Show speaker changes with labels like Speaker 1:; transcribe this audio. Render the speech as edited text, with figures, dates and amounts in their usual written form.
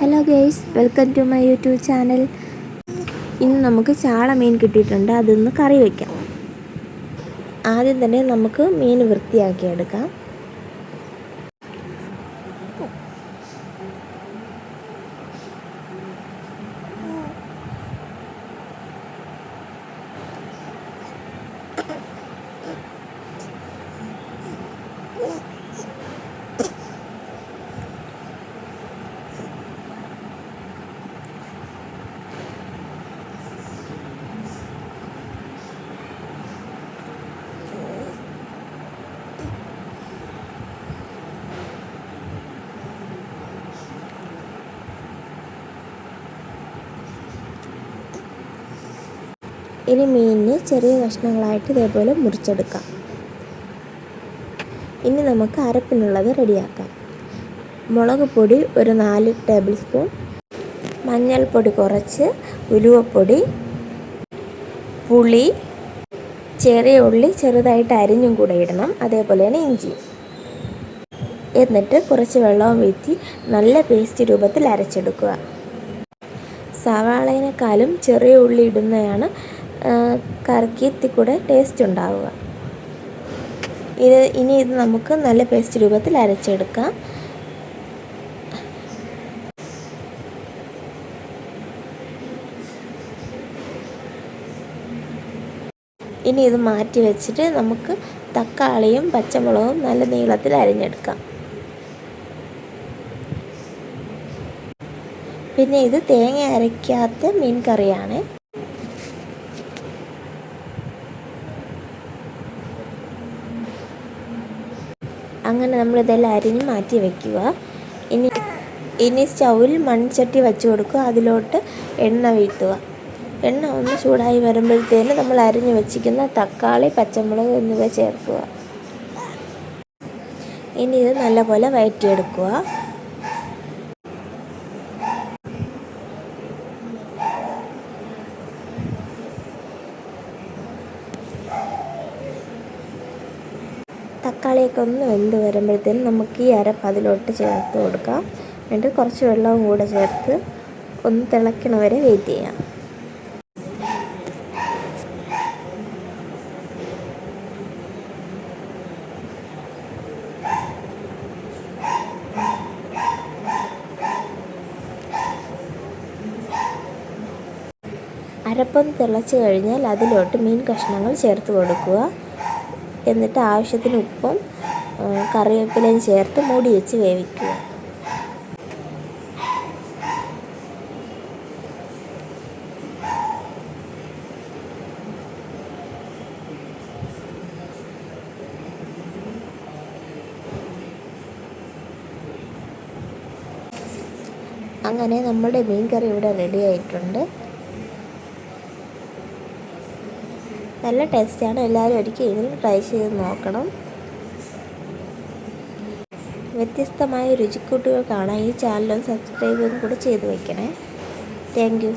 Speaker 1: Hello guys, welcome to my YouTube channel. ഇന്ന് നമുക്ക് ചാള മീൻ കിട്ടിയിട്ടുണ്ട്. അതൊന്ന് കറി വയ്ക്കാം. ആദ്യം തന്നെ നമുക്ക് മീൻ വൃത്തിയാക്കിയെടുക്കാം. ഇനി മീനിന് ചെറിയ കഷ്ണങ്ങളായിട്ട് ഇതേപോലെ മുറിച്ചെടുക്കാം. ഇനി നമുക്ക് അരപ്പിനുള്ളത് റെഡിയാക്കാം. മുളക് പൊടി ഒരു 4 ടേബിൾ സ്പൂൺ, മഞ്ഞൾപ്പൊടി കുറച്ച്, ഉലുവപ്പൊടി, പുളി, ചെറിയ ഉള്ളി ചെറുതായിട്ട് അരിഞ്ഞും കൂടെ ഇടണം, അതേപോലെ തന്നെ ഇഞ്ചി. എന്നിട്ട് കുറച്ച് വെള്ളവും വീഴ്ത്തി നല്ല പേസ്റ്റ് രൂപത്തിൽ അരച്ചെടുക്കുക. സവാളയിനേക്കാളും ചെറിയ ഉള്ളി ഇടുന്നതാണ് കറിക്ക് ഇത്തിരി ടേസ്റ്റ് ഉണ്ടാവുക. ഇനി ഇത് നമുക്ക് നല്ല പേസ്റ്റ് രൂപത്തിൽ അരച്ചെടുക്കാം. ഇനി ഇത് മാറ്റി വെച്ചിട്ട് നമുക്ക് തക്കാളിയും പച്ചമുളകും നല്ല നീളത്തിൽ അരിഞ്ഞെടുക്കാം. പിന്നെ ഇത് തേങ്ങ അരയ്ക്കാത്ത മീൻ കറിയാണ്. അങ്ങനെ നമ്മളിതെല്ലാം അരിഞ്ഞ് മാറ്റി വയ്ക്കുക. ഇനി സ്റ്റൗവിൽ മൺചട്ടി വെച്ച് കൊടുക്കുക. അതിലോട്ട് എണ്ണ വീഴ്ത്തുക. എണ്ണ ഒന്ന് ചൂടായി വരുമ്പോഴത്തേന് നമ്മൾ അരിഞ്ഞ് വെച്ചിരിക്കുന്ന തക്കാളി, പച്ചമുളക് എന്നിവ ചേർക്കുക. ഇനി ഇത് നല്ലപോലെ വഴറ്റിയെടുക്കുക. തക്കാളിയൊക്കെ ഒന്ന് വെന്ത് വരുമ്പോഴത്തേനും നമുക്ക് ഈ അരപ്പ് അതിലോട്ട് ചേർത്ത് കൊടുക്കാം. എന്നിട്ട് കുറച്ച് വെള്ളവും കൂടെ ചേർത്ത് ഒന്ന് തിളയ്ക്കണ വരെ വെയിറ്റ് ചെയ്യാം. അരപ്പൊന്ന് തിളച്ച് കഴിഞ്ഞാൽ അതിലോട്ട് മീൻ കഷ്ണങ്ങൾ ചേർത്ത് കൊടുക്കുക. എന്നിട്ട് ആവശ്യത്തിന് ഉപ്പും കറിവേപ്പിലയും ചേർത്ത് മൂടി വെച്ച് വേവിക്കുക. അങ്ങനെ നമ്മുടെ മീൻ കറി ഇവിടെ റെഡി ആയിട്ടുണ്ട്. നല്ല ടേസ്റ്റാണ്. എല്ലാവരും ഒരിക്കൽ ഇതിൽ ട്രൈ ചെയ്ത് നോക്കണം. വ്യത്യസ്തമായ രുചിക്കൂട്ടുകൾ കാണാൻ ഈ ചാനൽ സബ്സ്ക്രൈബും കൂടെ ചെയ്ത് വയ്ക്കണേ. Thank you.